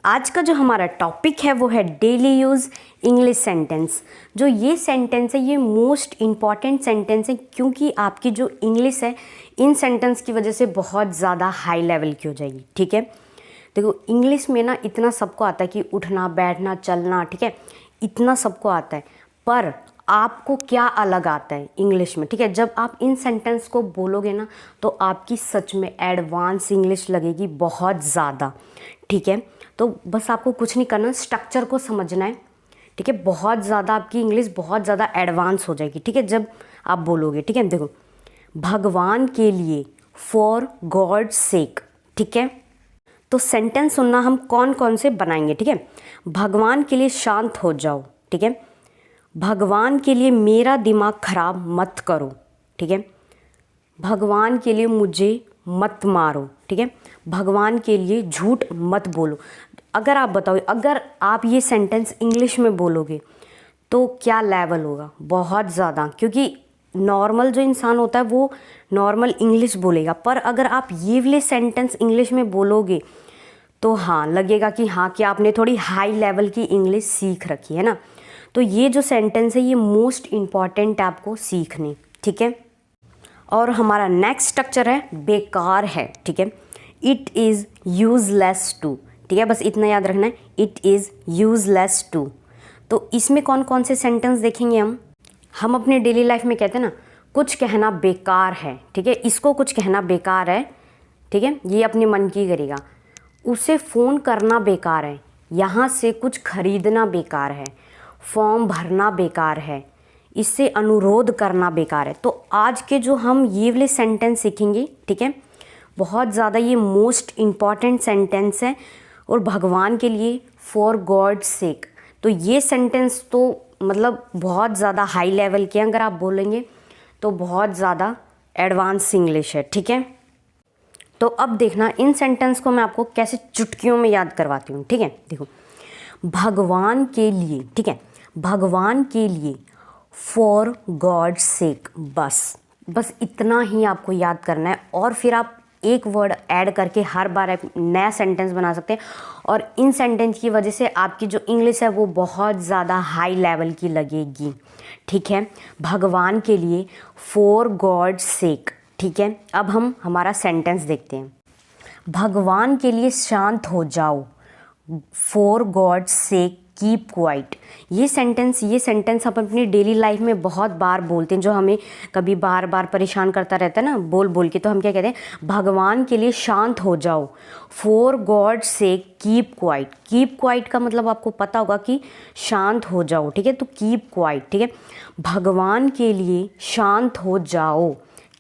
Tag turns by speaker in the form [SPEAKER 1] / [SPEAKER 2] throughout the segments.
[SPEAKER 1] आज का जो हमारा टॉपिक है वो है डेली यूज़ इंग्लिश सेंटेंस। जो ये सेंटेंस है ये मोस्ट इम्पॉर्टेंट सेंटेंस है, क्योंकि आपकी जो इंग्लिश है इन सेंटेंस की वजह से बहुत ज़्यादा हाई लेवल की हो जाएगी। ठीक है, देखो इंग्लिश में ना इतना सबको आता है कि उठना बैठना चलना, ठीक है, इतना सबको आता है, पर आपको क्या अलग आता है इंग्लिश में। ठीक है, जब आप इन सेंटेंस को बोलोगे ना तो आपकी सच में एडवांस इंग्लिश लगेगी बहुत ज़्यादा। ठीक है, तो बस आपको कुछ नहीं करना, स्ट्रक्चर को समझना है। ठीक है, बहुत ज़्यादा आपकी इंग्लिश बहुत ज़्यादा एडवांस हो जाएगी। ठीक है, जब आप बोलोगे। ठीक है, देखो भगवान के लिए, फॉर गॉड सेक। ठीक है, तो सेंटेंस सुनना हम कौन कौन से बनाएंगे। ठीक है, भगवान के लिए शांत हो जाओ। ठीक है, भगवान के लिए मेरा दिमाग खराब मत करो। ठीक है, भगवान के लिए मुझे मत मारो। ठीक है, भगवान के लिए झूठ मत बोलो। अगर आप बताओ, अगर आप ये सेंटेंस इंग्लिश में बोलोगे तो क्या लेवल होगा, बहुत ज़्यादा, क्योंकि नॉर्मल जो इंसान होता है वो नॉर्मल इंग्लिश बोलेगा, पर अगर आप ये वाले सेंटेंस इंग्लिश में बोलोगे तो हाँ लगेगा कि हाँ कि आपने थोड़ी हाई लेवल की इंग्लिश सीख रखी है ना। तो ये जो सेंटेंस है ये मोस्ट इम्पॉर्टेंट है आपको सीखने। ठीक है, और हमारा नेक्स्ट स्ट्रक्चर है बेकार है। ठीक है, इट इज़ यूजलेस टू। ठीक है, बस इतना याद रखना है, इट इज़ यूजलेस टू। तो इसमें कौन कौन से सेंटेंस देखेंगे हम अपने डेली लाइफ में कहते हैं ना, कुछ कहना बेकार है। ठीक है, इसको कुछ कहना बेकार है। ठीक है, ये अपने मन की करेगा। उसे फ़ोन करना बेकार है, यहाँ से कुछ खरीदना बेकार है, फॉर्म भरना बेकार है, इससे अनुरोध करना बेकार है। तो आज के जो हम ये वाले सेंटेंस सीखेंगे, ठीक है, बहुत ज़्यादा ये मोस्ट इम्पॉर्टेंट सेंटेंस है। और भगवान के लिए, फॉर गॉड सेक, तो ये सेंटेंस तो मतलब बहुत ज़्यादा हाई लेवल के हैं। अगर आप बोलेंगे तो बहुत ज़्यादा एडवांस इंग्लिश है। ठीक है, तो अब देखना इन सेंटेंस को मैं आपको कैसे चुटकियों में याद करवाती हूँ। ठीक है, देखो भगवान के लिए, ठीक है, भगवान के लिए, फॉर गॉड सेक, बस इतना ही आपको याद करना है। और फिर आप एक वर्ड ऐड करके हर बार एक नया सेंटेंस बना सकते हैं, और इन सेंटेंस की वजह से आपकी जो इंग्लिश है वो बहुत ज़्यादा हाई लेवल की लगेगी। ठीक है, भगवान के लिए, फॉर गॉड सेक। ठीक है, अब हम हमारा सेंटेंस देखते हैं। भगवान के लिए शांत हो जाओ, for God sec keep quiet. ये सेंटेंस हम अपनी डेली लाइफ में बहुत बार बोलते हैं, जो हमें कभी बार बार परेशान करता रहता है ना बोल बोल के। तो हम क्या कहते हैं, भगवान के लिए शांत हो जाओ, for God sec keep quiet. Keep quiet का मतलब आपको पता होगा कि शांत हो जाओ। ठीक है, तो कीप क्वाइट। ठीक है, भगवान के लिए शांत हो जाओ,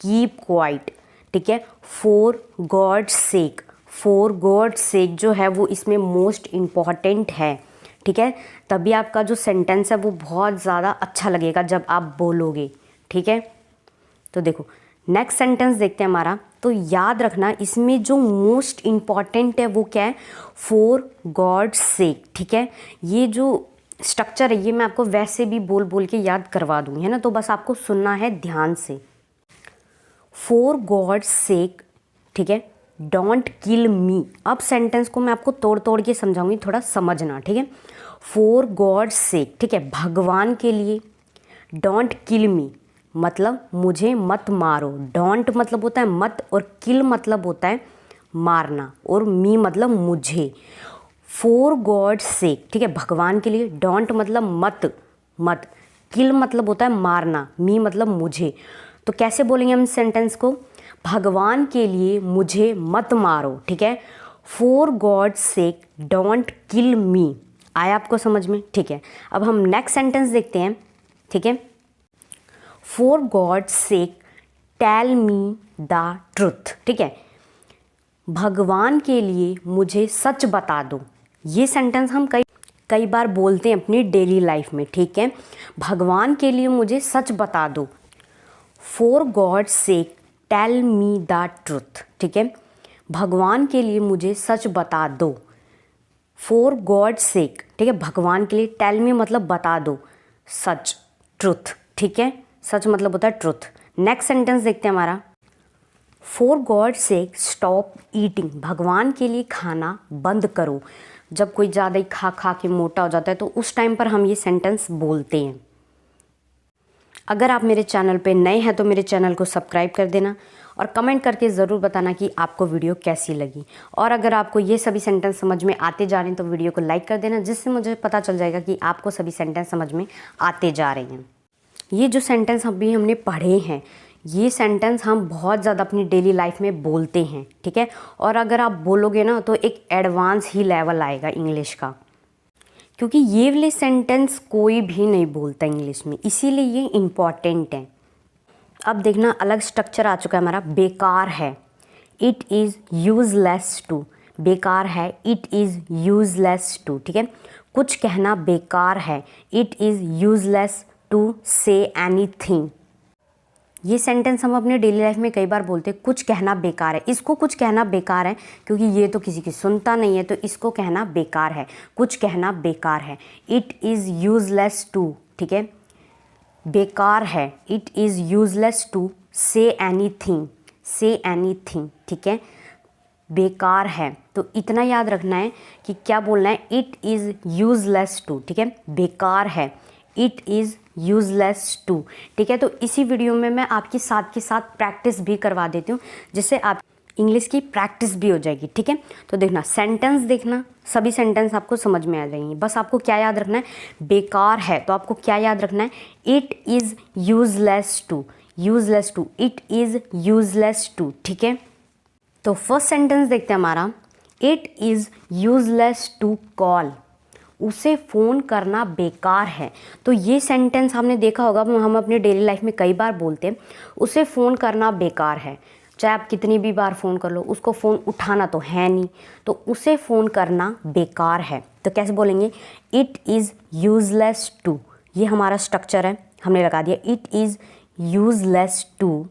[SPEAKER 1] कीप क्वाइट। ठीक है, for God sec, for God सेक जो है वो इसमें मोस्ट इम्पॉर्टेंट है। ठीक है, तभी आपका जो सेंटेंस है वो बहुत ज़्यादा अच्छा लगेगा जब आप बोलोगे। ठीक है, तो देखो नेक्स्ट सेंटेंस देखते हैं हमारा। तो याद रखना इसमें जो मोस्ट इम्पॉर्टेंट है वो क्या है, फॉर गॉड सेक। ठीक है, ये जो स्ट्रक्चर है ये मैं आपको वैसे भी बोल बोल के याद करवा दूँगी, है ना, तो बस आपको सुनना है ध्यान से। फॉर गॉड सेक, ठीक है, डोंट किल मी। अब सेंटेंस को मैं आपको तोड़ तोड़ के समझाऊंगी, थोड़ा समझना। ठीक है, फॉर गॉड सेक, ठीक है, भगवान के लिए, डोंट किल मी मतलब मुझे मत मारो। डोंट मतलब होता है मत, और किल मतलब होता है मारना, और मी मतलब मुझे। फॉर गॉड सेक, ठीक है, भगवान के लिए, डोंट मतलब मत, किल मतलब होता है मारना, मी मतलब मुझे। तो कैसे बोलेंगे हम सेंटेंस को, भगवान के लिए मुझे मत मारो। ठीक है, for God sake don't kill me. आया आपको समझ में? ठीक है, अब हम नेक्स्ट सेंटेंस देखते हैं। ठीक है, for God sake tell me the truth. ठीक है, भगवान के लिए मुझे सच बता दो। ये सेंटेंस हम कई बार बोलते हैं अपनी डेली लाइफ में। ठीक है, भगवान के लिए मुझे सच बता दो, for God sake tell me the truth. ठीक है, भगवान के लिए मुझे सच बता दो, फॉर गॉड सेक, ठीक है, भगवान के लिए, टेल मी मतलब बता दो, सच, ट्रुथ। ठीक है, सच मतलब होता है ट्रुथ। नेक्स्ट सेंटेंस देखते हैं हमारा, for God sec stop eating, भगवान के लिए खाना बंद करो। जब कोई ज़्यादा ही खा खा के मोटा हो जाता है तो उस टाइम पर हम ये सेंटेंस बोलते हैं। अगर आप मेरे चैनल पे नए हैं तो मेरे चैनल को सब्सक्राइब कर देना और कमेंट करके ज़रूर बताना कि आपको वीडियो कैसी लगी। और अगर आपको ये सभी सेंटेंस समझ में आते जा रहे हैं तो वीडियो को लाइक कर देना, जिससे मुझे पता चल जाएगा कि आपको सभी सेंटेंस समझ में आते जा रहे हैं। ये जो सेंटेंस अभी हमने पढ़े हैं, ये सेंटेंस हम बहुत ज़्यादा अपनी डेली लाइफ में बोलते हैं, ठीक है। और अगर आप बोलोगे ना तो एक एडवांस ही लेवल आएगा इंग्लिश का, क्योंकि ये वाले सेंटेंस कोई भी नहीं बोलता इंग्लिश में, इसीलिए ये इम्पॉर्टेंट है। अब देखना अलग स्ट्रक्चर आ चुका है हमारा। बेकार है, इट इज़ यूजलेस टू। बेकार है, इट इज़ यूजलेस टू, ठीक है। कुछ कहना बेकार है, it is useless to say anything. ये सेंटेंस हम अपने डेली लाइफ में कई बार बोलते हैं, कुछ कहना बेकार है। इसको कुछ कहना बेकार है क्योंकि ये तो किसी की सुनता नहीं है, तो इसको कहना बेकार है, कुछ कहना बेकार है। इट इज़ यूजलेस टू, ठीक है, बेकार है। It is useless to say anything, say anything, ठीक है। बेकार है तो इतना याद रखना है कि क्या बोलना है, इट इज़ यूजलेस टू, ठीक है। बेकार है, इट इज़ यूजलेस टू, ठीक है। तो इसी वीडियो में मैं आपके साथ के साथ प्रैक्टिस भी करवा देती हूँ, जिससे आप इंग्लिश की प्रैक्टिस भी हो जाएगी, ठीक है। तो देखना, सेंटेंस देखना, सभी सेंटेंस आपको समझ में आ जाएंगे। बस आपको क्या याद रखना है, बेकार है तो आपको क्या याद रखना है, it is useless to, useless to, it is useless to, ठीक है। तो फर्स्ट सेंटेंस देखते हैं हमारा, it is useless to call. उसे फ़ोन करना बेकार है। तो ये सेंटेंस हमने देखा होगा, हम अपने डेली लाइफ में कई बार बोलते हैं, उसे फ़ोन करना बेकार है। चाहे आप कितनी भी बार फ़ोन कर लो, उसको फ़ोन उठाना तो है नहीं, तो उसे फ़ोन करना बेकार है। तो कैसे बोलेंगे, इट इज़ यूजलेस टू। ये हमारा स्ट्रक्चर है, हमने लगा दिया, it is useless to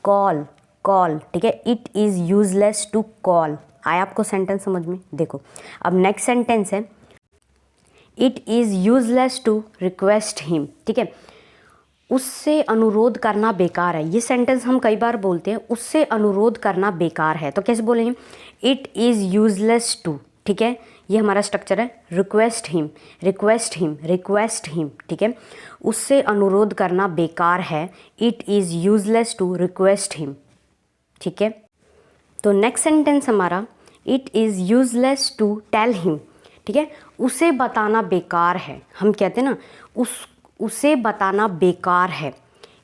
[SPEAKER 1] call, call, ठीक है। It is useless to call. आया आपको सेंटेंस समझ में? देखो अब नेक्स्ट सेंटेंस है, it is useless to request him, ठीक है। उससे अनुरोध करना बेकार है। ये सेंटेंस हम कई बार बोलते हैं, उससे अनुरोध करना बेकार है। तो कैसे बोलेंगे, इट इज़ यूजलेस टू, ठीक है। ये हमारा स्ट्रक्चर है, request him, request him, request him, ठीक है। उससे अनुरोध करना बेकार है, it is useless to request him, ठीक है। तो नेक्स्ट सेंटेंस हमारा, it is useless to tell him, ठीक है। उसे बताना बेकार है। हम कहते हैं ना, उसे बताना बेकार है,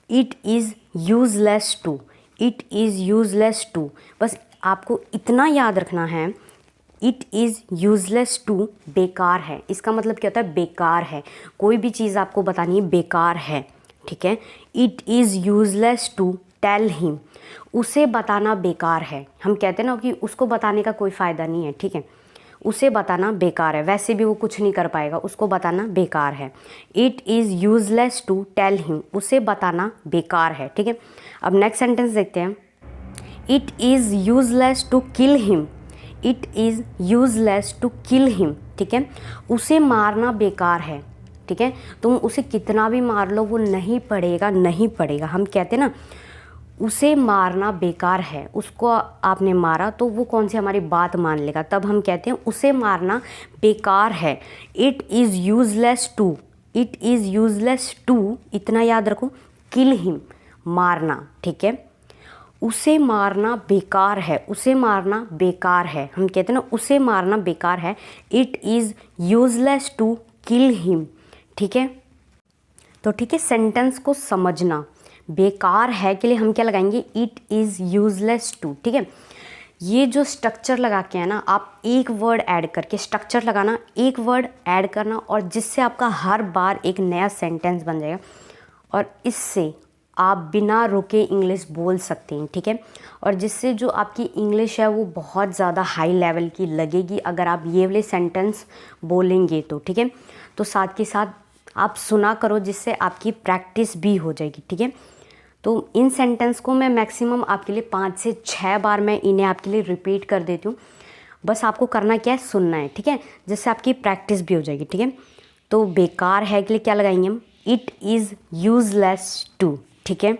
[SPEAKER 1] it is useless to, it is useless to. बस आपको इतना याद रखना है, इट इज़ यूजलेस टू बेकार है। इसका मतलब क्या होता है, बेकार है। कोई भी चीज़ आपको बतानी है बेकार है, ठीक है। It is useless to tell him, उसे बताना बेकार है। हम कहते हैं ना कि उसको बताने का कोई फ़ायदा नहीं है, ठीक है। उसे बताना बेकार है, वैसे भी वो कुछ नहीं कर पाएगा, उसको बताना बेकार है। It is useless to tell him, उसे बताना बेकार है, ठीक है। अब नेक्स्ट सेंटेंस देखते हैं, it is useless to kill him, it is useless to kill him, ठीक है। उसे मारना बेकार है, ठीक है। तुम उसे कितना भी मार लो वो नहीं पड़ेगा, नहीं पड़ेगा। हम कहते हैं ना, उसे मारना बेकार है। उसको आपने मारा तो वो कौन सी हमारी बात मान लेगा, तब हम कहते हैं उसे मारना बेकार है। It is useless to, it is useless to, इतना याद रखो, किल हिम, मारना, ठीक है। उसे मारना बेकार है, उसे मारना बेकार है। हम कहते हैं ना, उसे मारना बेकार है, it is useless to kill him, ठीक है। तो ठीक है, सेंटेंस को समझना, बेकार है के लिए हम क्या लगाएंगे, इट इज़ यूजलेस टू, ठीक है। ये जो स्ट्रक्चर लगा के है ना, आप एक वर्ड ऐड करके, स्ट्रक्चर लगाना, एक वर्ड ऐड करना, और जिससे आपका हर बार एक नया सेंटेंस बन जाएगा, और इससे आप बिना रुके इंग्लिश बोल सकते हैं, ठीक है। और जिससे जो आपकी इंग्लिश है वो बहुत ज़्यादा हाई लेवल की लगेगी अगर आप ये वाले सेंटेंस बोलेंगे तो, ठीक है। तो साथ के साथ आप सुना करो, जिससे आपकी प्रैक्टिस भी हो जाएगी, ठीक है। तो इन सेंटेंस को मैं मैक्सिमम आपके लिए 5 से 6 बार मैं इन्हें आपके लिए रिपीट कर देती हूँ। बस आपको करना क्या है, सुनना है, ठीक है, जिससे आपकी प्रैक्टिस भी हो जाएगी, ठीक है। तो बेकार है के लिए क्या लगाएंगे हम, इट इज़ यूजलेस टू, ठीक है।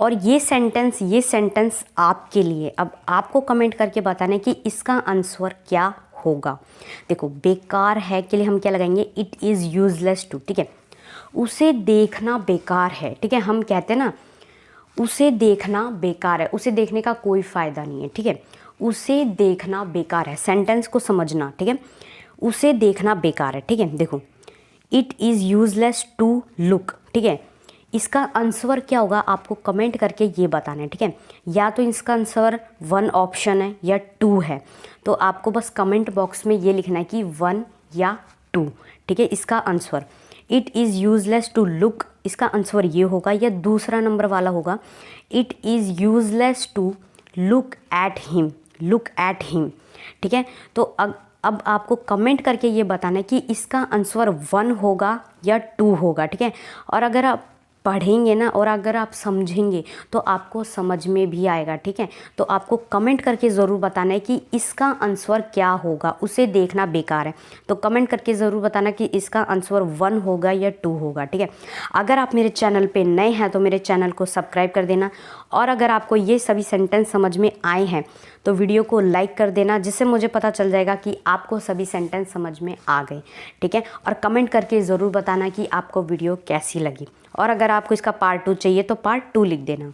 [SPEAKER 1] और ये सेंटेंस आपके लिए। अब आपको कमेंट करके बताना है कि इसका आंसर क्या होगा। देखो, बेकार है के लिए हम क्या लगाएंगे, इट इज़ यूजलेस टू, ठीक है। उसे देखना बेकार है, ठीक है, हम कहते हैं ना उसे देखना बेकार है, उसे देखने का कोई फ़ायदा नहीं है, ठीक है। उसे देखना बेकार है, सेंटेंस को समझना, ठीक है। उसे देखना बेकार है, ठीक है। देखो, it is useless to look, ठीक है। इसका आंसर क्या होगा आपको कमेंट करके ये बताना है, ठीक है। या तो इसका आंसर 1 ऑप्शन है या 2 है, तो आपको बस कमेंट बॉक्स में ये लिखना है कि 1 या 2, ठीक है। इसका answer it is useless to look, इसका आंसर ये होगा, या दूसरा नंबर वाला होगा it is useless to look at him, ठीक है। तो अब आपको कमेंट करके ये बताना है कि इसका आंसर 1 होगा या 2 होगा, ठीक है। और अगर आप पढ़ेंगे ना और अगर आप समझेंगे तो आपको समझ में भी आएगा, ठीक है। तो आपको कमेंट करके ज़रूर बताना है कि इसका आंसर क्या होगा, उसे देखना बेकार है। तो कमेंट करके ज़रूर बताना कि इसका आंसर 1 होगा या 2 होगा, ठीक है। अगर आप मेरे चैनल पे नए हैं तो मेरे चैनल को सब्सक्राइब कर देना, और अगर आपको ये सभी सेंटेंस समझ में आए हैं तो वीडियो को लाइक कर देना, जिससे मुझे पता चल जाएगा कि आपको सभी सेंटेंस समझ में आ गए, ठीक है। और कमेंट करके ज़रूर बताना कि आपको वीडियो कैसी लगी, और अगर आपको इसका पार्ट 2 चाहिए तो पार्ट 2 लिख देना।